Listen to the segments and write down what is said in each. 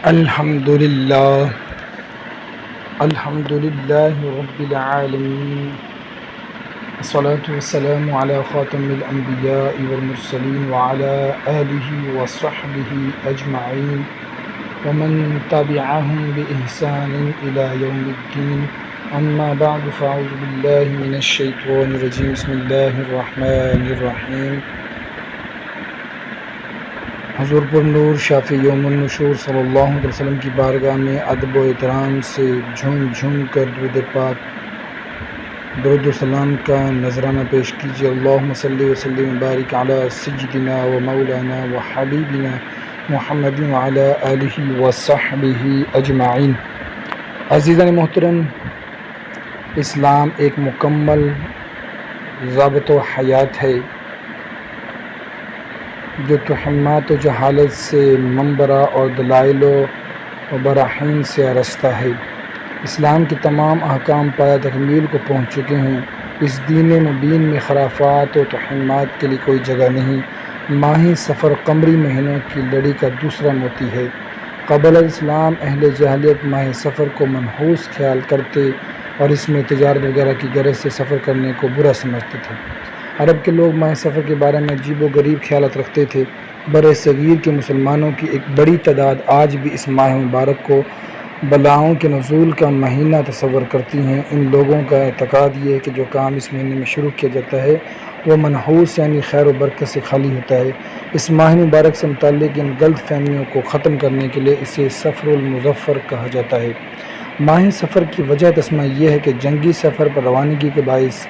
الحمد لله الحمد لله رب العالمين، الصلاة والسلام على خاتم الأنبياء والمرسلين وعلى آله وصحبه أجمعين ومن تبعهم بإحسان إلى يوم الدين. أما بعد فأعوذ بالله من الشيطان الرجيم. بسم الله الرحمن الرحيم. حضور پر نور شافی یوم النشور صلی اللہ علیہ وسلم کی بارگاہ میں ادب و احترام سے جھوم جھوم کر درود پاک درود و سلام کا نذرانہ پیش کیجیے. اللہم صلی وسلم وبارک علی سیدنا و مولانا و حبیبنا محمد وعلی آلہ وصحبہ اجمعین. عزیزان محترم، اسلام ایک مکمل ضابط و حیات ہے جو توہمات و جہالت سے منبرہ اور دلائل و براہین سے آراستہ ہے. اسلام کے تمام احکام پایہ تکمیل کو پہنچ چکے ہیں. اس دین مبین میں خرافات و توہمات کے لیے کوئی جگہ نہیں. ماہ صفر قمری مہینوں کی لڑی کا دوسرا موتی ہے. قبل اسلام اہل جاہلیت ماہ صفر کو منحوس خیال کرتے اور اس میں تجارت وغیرہ کی غرض سے سفر کرنے کو برا سمجھتے تھے. عرب کے لوگ ماہ صفر کے بارے میں عجیب و غریب خیالات رکھتے تھے. بر صغیر کے مسلمانوں کی ایک بڑی تعداد آج بھی اس ماہ مبارک کو بلاؤں کے نزول کا مہینہ تصور کرتی ہیں. ان لوگوں کا اعتقاد یہ ہے کہ جو کام اس مہینے میں شروع کیا جاتا ہے وہ منحوس یعنی خیر و برکت سے خالی ہوتا ہے. اس ماہ مبارک سے متعلق ان غلط فہمیوں کو ختم کرنے کے لیے اسے صفر المظفر کہا جاتا ہے. ماہ صفر کی وجہ تسمہ یہ ہے کہ جنگی سفر پر روانگی کے باعث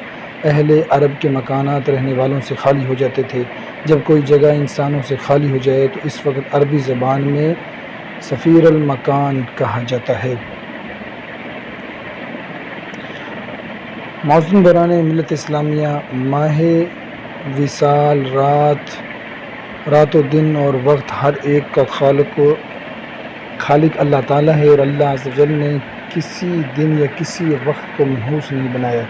اہل عرب کے مکانات رہنے والوں سے خالی ہو جاتے تھے. جب کوئی جگہ انسانوں سے خالی ہو جائے تو اس وقت عربی زبان میں سفیر المکان کہا جاتا ہے. معزز دوران ملت اسلامیہ، ماہ وصال رات و دن اور وقت ہر ایک کا خالق اللہ تعالیٰ ہے اور اللہ عز و جل نے کسی دن یا کسی وقت کو منحوس نہیں بنایا.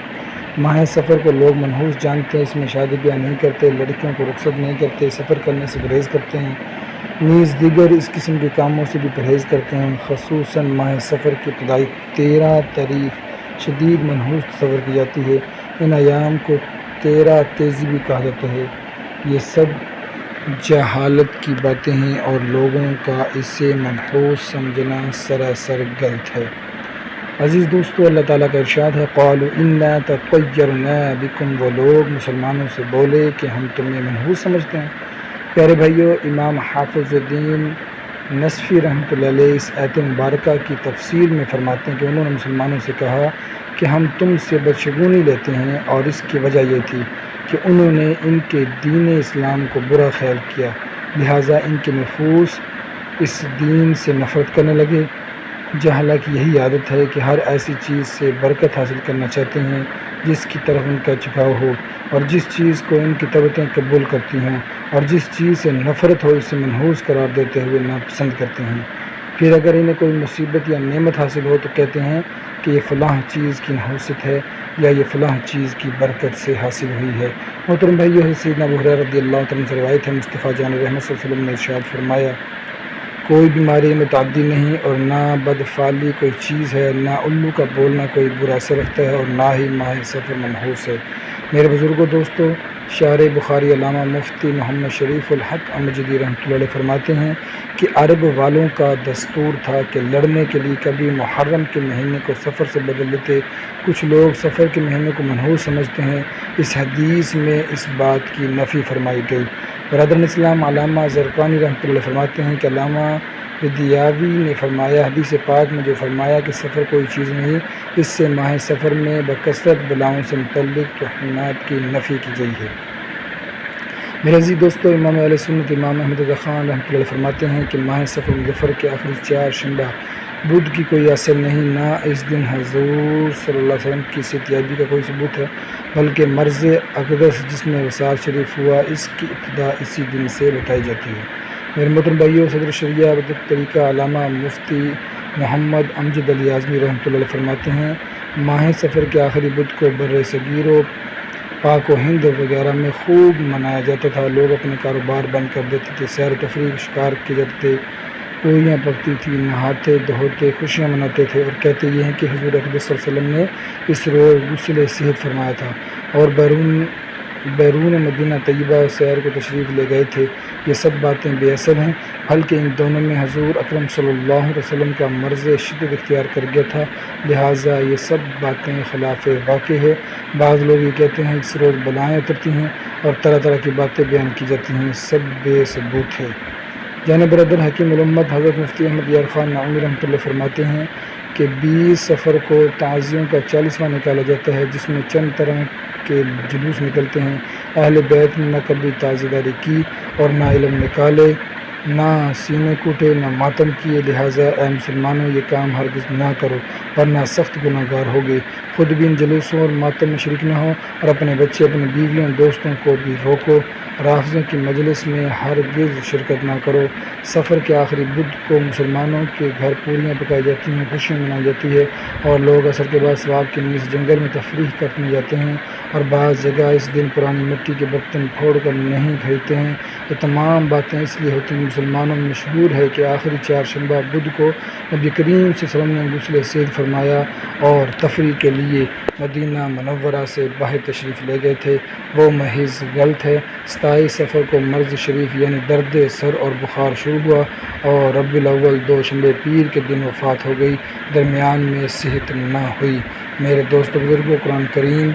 ماہ سفر کو لوگ منحوس جانتے ہیں. اس میں شادی بیاہ نہیں کرتے، لڑکیوں کو رخصت نہیں کرتے، سفر کرنے سے پرہیز کرتے ہیں، نیز دیگر اس قسم کے کاموں سے بھی پرہیز کرتے ہیں. خصوصاً ماہ سفر کی ابتدائی 13 تاریخ شدید منحوس تصور کی جاتی ہے. ان ایام کو 13 تیزی بھی کہا جاتا ہے. یہ سب جہالت کی باتیں ہیں اور لوگوں کا اسے منحوس سمجھنا سراسر غلط ہے. عزیز دوستو، اللہ تعالیٰ کا ارشاد ہے، قالوا انا تطیرنا بکم. وہ لوگ مسلمانوں سے بولے کہ ہم تمہیں منحوس سمجھتے ہیں. پیارے بھائیو، امام حافظ الدین نصفی رحمۃ اللہ علیہ اس آیت مبارکہ کی تفسیر میں فرماتے ہیں کہ انہوں نے مسلمانوں سے کہا کہ ہم تم سے بدشگونی لیتے ہیں، اور اس کی وجہ یہ تھی کہ انہوں نے ان کے دین اسلام کو برا خیال کیا، لہٰذا ان کے نفوس اس دین سے نفرت کرنے لگے. جہلہ کی یہی عادت ہے کہ ہر ایسی چیز سے برکت حاصل کرنا چاہتے ہیں جس کی طرف ان کا جھکاؤ ہو، اور جس چیز کو ان کی طبیعتیں قبول کرتی ہوں، اور جس چیز سے نفرت ہو اسے منحوس قرار دیتے ہوئے ناپسند کرتے ہیں. پھر اگر انہیں کوئی مصیبت یا نعمت حاصل ہو تو کہتے ہیں کہ یہ فلاں چیز کی نحوست ہے یا یہ فلاں چیز کی برکت سے حاصل ہوئی ہے. محترم بھائیو، سیدنا ابو ہریرہ رضی اللہ عنہ سے روایت ہے، مصطفیٰ جان رحمت صلی اللہ علیہ وسلم نے ارشاد فرمایا، کوئی بیماری متعدی نہیں اور نہ بدفعلی کوئی چیز ہے، نہ الو کا بولنا کوئی برا اثر رکھتا ہے، اور نہ ہی ماہ سفر منحوس ہے. میرے بزرگوں، دوستو، شارح بخاری علامہ مفتی محمد شریف الحق امجدی رحمۃ اللہ علیہ فرماتے ہیں کہ عرب والوں کا دستور تھا کہ لڑنے کے لیے کبھی محرم کے مہینے کو سفر سے بدل لیتے. کچھ لوگ سفر کے مہینے کو منحوس سمجھتے ہیں. اس حدیث میں اس بات کی نفی فرمائی گئی. برادران اسلام، علامہ زرقانی رحمۃ اللہ فرماتے ہیں کہ علامہ بدیاوی نے فرمایا، حدیث پاک میں جو فرمایا کہ سفر کوئی چیز نہیں، اس سے ماہ سفر میں بکثرت بلاؤں سے متعلق توہمات کی نفی کی گئی ہے. میرے عزیز دوستو، امام اہل سنت امام احمد رضا خان رحمۃ اللہ فرماتے ہیں کہ ماہ سفر مظفر کے آخری 4 شنبہ بدھ کی کوئی اثر نہیں، نہ اس دن حضور صلی اللہ علیہ وسلم کی صحتیابی کا کوئی ثبوت ہے، بلکہ مرض اقدس جس میں وصال شریف ہوا اس کی ابتدا اسی دن سے بتائی جاتی ہے. میرے محترم بھائیو، صدر شریعہ طریقہ علامہ مفتی محمد امجد علی اعظمی رحمۃ اللہ علیہ فرماتے ہیں، ماہ سفر کے آخری بدھ کو بر صغیر و پاک و ہند وغیرہ میں خوب منایا جاتا تھا. لوگ اپنے کاروبار بند کر دیتے تھے، سیر و تفریح شکار کیے جاتے تھے، پوریاں پکتی تھیں، نہاتے دھوتے خوشیاں مناتے تھے، اور کہتے یہ ہیں کہ حضور اقدس صلی اللہ علیہ وسلم نے اس روز غسل صحت فرمایا تھا اور بیرون مدینہ طیبہ سیر کو تشریف لے گئے تھے۔ یہ سب باتیں بے اثر ہیں، بلکہ ان دونوں میں حضور اکرم صلی اللہ علیہ وسلم کا مرض شدت اختیار کر گیا تھا، لہٰذا یہ سب باتیں خلاف واقع ہے۔ بعض لوگ یہ کہتے ہیں اس روز بلائیں اترتی ہیں اور طرح طرح کی باتیں بیان کی جاتی ہیں، سب بے ثبوت ہے۔ جانب برادر حکیم الامت حضرت مفتی احمد یار خان نعومی رحمۃ اللہ فرماتے ہیں کہ 20 سفر کو تعزیوں کا 40واں نکالا جاتا ہے، جس میں چند طرح کے جلوس نکلتے ہیں۔ اہل بیت نے نہ کبھی تعزیہ داری کی اور نہ علم نکالے، نہ سینے کوٹے، نہ ماتم کیے، لہٰذا اے مسلمانوں یہ کام ہرگز نہ کرو ورنہ سخت گناہ گار ہوگے۔ خود بھی ان جلوسوں اور ماتم میں شریک نہ ہو اور اپنے بچے، اپنی بیویوں، دوستوں کو بھی روکو۔ رافضوں کی مجلس میں ہرگز شرکت نہ کرو۔ سفر کے آخری بدھ کو مسلمانوں کے گھر پوریاں پکائی جاتی ہیں، خوشیاں منائی جاتی ہے اور لوگ عصر کے بعد ثواب کے نیز جنگل میں تفریح کرنے جاتے ہیں، اور بعض جگہ اس دن پرانی مٹی کے برتن پھوڑ کر نہیں خریدتے ہیں۔ یہ تمام باتیں اس لیے ہوتی ہیں، مسلمانوں میں مشہور ہے کہ آخری چہارشنبہ بدھ کو نبی کریم صلی اللہ علیہ وسلم نے غسل صحت فرمایا اور تفریح کے لیے مدینہ منورہ سے باہر تشریف لے گئے تھے۔ وہ محض غلط ہے۔ 27 سفر کو مرض شریف یعنی درد سر اور بخار شروع ہوا اور ربیع الاول دوشنبے پیر کے دن وفات ہو گئی، درمیان میں صحت نہ ہوئی۔ میرے دوست بزرگوں، قرآن کریم،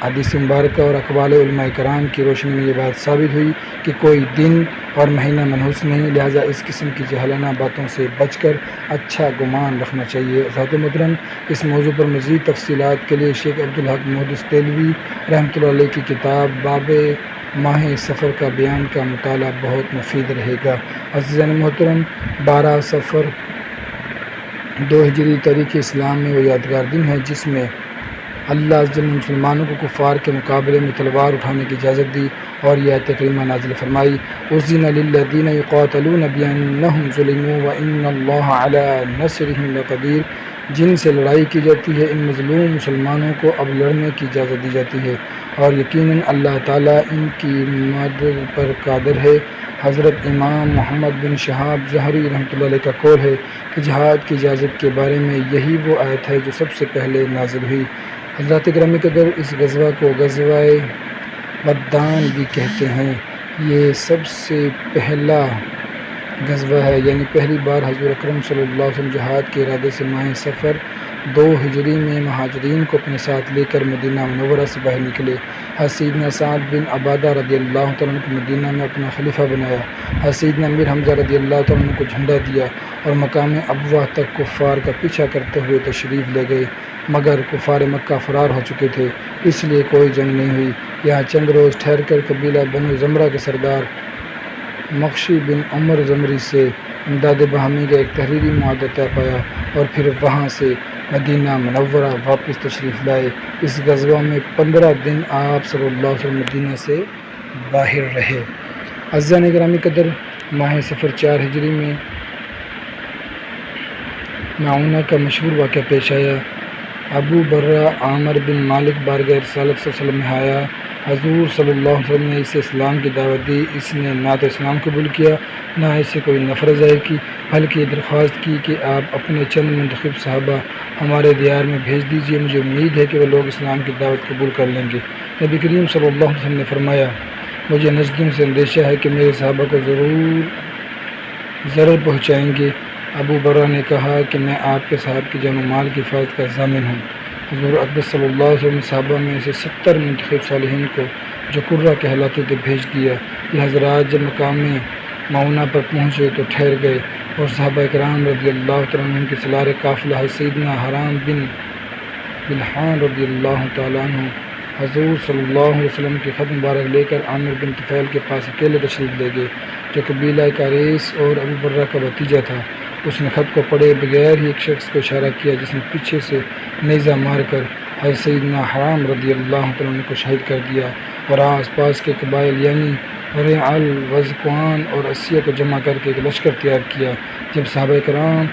حدیث مبارکہ اور اقوال علماء کرام کی روشنی میں یہ بات ثابت ہوئی کہ کوئی دن اور مہینہ منحوس نہیں، لہٰذا اس قسم کی جہلانہ باتوں سے بچ کر اچھا گمان رکھنا چاہیے۔ حضرات محترم، اس موضوع پر مزید تفصیلات کے لیے شیخ عبدالحق محدث دہلوی رحمۃ اللہ علیہ کی کتاب باب ماہ سفر کا بیان کا مطالعہ بہت مفید رہے گا۔ عزیزان محترم، 12 سفر 2 ہجری تاریخ اسلام میں وہ یادگار دن ہے جس میں اللہ عز و جل نے مسلمانوں کو کفار کے مقابلے میں تلوار اٹھانے کی اجازت دی اور یہ آیت کریمہ نازل فرمائی، أُذِنَ لِلَّذِينَ يُقَاتَلُونَ بِأَنَّهُمْ ظُلِمُوا وَإِنَّ اللَّهَ عَلَىٰ نَصْرِهِمْ لَقَدِيرٌ۔ جن سے لڑائی کی جاتی ہے، ان مظلوم مسلمانوں کو اب لڑنے کی اجازت دی جاتی ہے اور یقیناً اللہ تعالیٰ ان کی مدد پر قادر ہے۔ حضرت امام محمد بن شہاب ظہری رحمۃ اللہ علیہ کا قول ہے کہ جہاد کی اجازت کے بارے میں یہی وہ آیت ہے جو سب سے پہلے نازل ہوئی۔ حضرات گرامی قدر، اس غزوہ کو غزوہ بدان بھی کہتے ہیں۔ یہ سب سے پہلا غزوہ ہے، یعنی پہلی بار حضور اکرم صلی اللہ علیہ وسلم جہاد کے ارادے سے ماہ سفر 2 ہجری میں مہاجرین کو اپنے ساتھ لے کر مدینہ منورہ سے باہر نکلے۔ سیدنا سعد بن عبادہ رضی اللہ تعالیٰ عنہ کو مدینہ میں اپنا خلیفہ بنایا۔ سیدنا امیر حمزہ رضی اللہ تعالیٰ عنہ کو جھنڈا دیا اور مقام ابواہ تک کفار کا پیچھا کرتے ہوئے تشریف لے گئے، مگر کفار مکہ فرار ہو چکے تھے، اس لیے کوئی جنگ نہیں ہوئی۔ یہاں چند روز ٹھہر کر قبیلہ بنو زمرہ کے سردار مخشی بن عمر زمری سے امداد باہمی کا ایک تحریری معاہدہ طے پایا اور پھر وہاں سے مدینہ منورہ واپس تشریف لائے۔ اس غزوہ میں 15 دن آپ صلی اللہ علیہ وسلم مدینہ سے باہر رہے۔ عزیزان گرامی قدر، ماہ سفر 4 ہجری میں معونہ کا مشہور واقعہ پیش آیا۔ ابو برہ عامر بن مالک بارگاہ رسالت صلی اللہ علیہ وسلم میں آیا۔ حضور صلی اللہ علیہ وسلم نے اسے اسلام کی دعوت دی۔ اس نے نہ تو اسلام قبول کیا، نہ اسے کوئی نفرت ظاہر کی، بلکہ یہ درخواست کی کہ آپ اپنے چند منتخب صحابہ ہمارے دیار میں بھیج دیجیے، مجھے امید ہے کہ وہ لوگ اسلام کی دعوت قبول کر لیں گے۔ نبی کریم صلی اللہ علیہ وسلم نے فرمایا، مجھے نجدیوں سے اندیشہ ہے کہ میرے صحابہ کو ضرر پہنچائیں گے۔ ابو برہ نے کہا کہ میں آپ کے صاحب کی جان و مال کی حفاظت کا ضامن ہوں۔ حضور اقدس صلی اللہ علیہ وسلم نے صحابہ میں سے 70 منتخب صالحین کو جو قرہ کہلاتے تھے بھیج دیا۔ یہ حضرات جب مقام معونہ پر پہنچے تو ٹھہر گئے اور صحابہ اکرام رضی اللہ تعالیٰ عنہ کے سلار قافلہ سیدنا حرام بن بلحان رضی اللہ تعالیٰ عنہ حضور صلی اللہ علیہ وسلم کے خط مبارک لے کر عامر بن طفیل کے پاس اکیلے تشریف لے گئے، جو قبیلہ کاریس اور ابو برہ کا بھتیجا تھا۔ اس نے خط کو پڑھے بغیر ہی ایک شخص کو اشارہ کیا، جس نے پیچھے سے نیزہ مار کر حضرت سیدنا حرام رضی اللہ تعالیٰ عنہ کو شہید کر دیا اور آس پاس کے قبائل یعنی رعل، وزقوان اور اسیہ کو جمع کر کے ایک لشکر تیار کیا۔ جب صحابہ کرام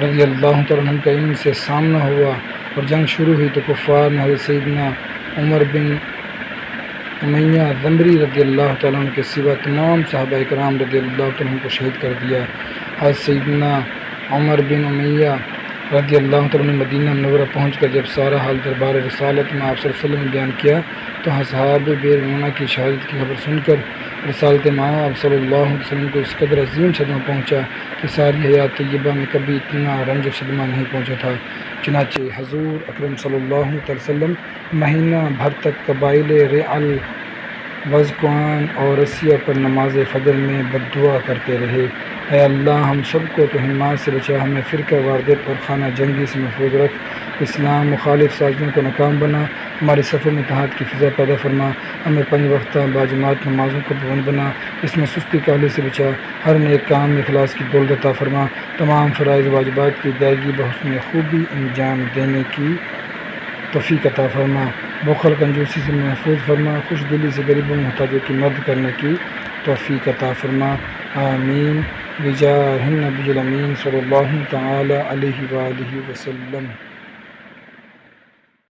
رضی اللہ تعالیٰ عنہ کا ان سے سامنا ہوا اور جنگ شروع ہوئی تو کفار نے حضرت سیدنا عمر بن امیہ ضمری رضی اللہ تعالیٰ عنہ کے سوا تمام صحابہ کرام رضی اللہ تعالیٰ عنہ کو شہید کر دیا۔ حضرت سیدنا عمر بن امیہ رضی اللہ تعالیٰ نے مدینہ منورہ پہنچ کر جب سارا حال دربار رسالت میں آپ صلی اللہ علیہ وسلم نے بیان کیا تو اصحاب بیرونہ کی شہادت کی خبر سن کر رسالت آپ صلی اللہ علیہ وسلم کو اس قدر عظیم صدمہ پہنچا کہ ساری حیات طیبہ میں کبھی اتنا رنج و صدمہ نہیں پہنچا تھا۔ چنانچہ حضور اکرم صلی اللہ علیہ وسلم مہینہ بھر تک قبائل رعل، وزقوان اور رسیہ پر نماز فجر میں بد دعا کرتے رہے، اے اللہ ہم سب کو توہمات سے بچا، ہمیں فرقہ واردت اور خانہ جنگی سے محفوظ رکھ، اسلام مخالف سازشوں کو ناکام بنا، ہمارے سفر میں اتحاد کی فضا پیدا فرما، ہمیں 5 وقتہ باجماعت نمازوں کو پابند بنا، اس میں سستی کاہلی سے بچا، ہر نیک کام میں اخلاص کی دولت عطا فرما، تمام فرائض واجبات کی ادائیگی بحسن خوبی انجام دینے کی توفیق عطا فرما، بخل کنجوسی سے محفوظ فرما، خوش دلی سے غریبوں محتاجوں کی مدد کرنے کی توفیق عطا فرما، آمین بجاہ النبی الامین صلی اللہ تعالی علیہ وآلہ وسلم۔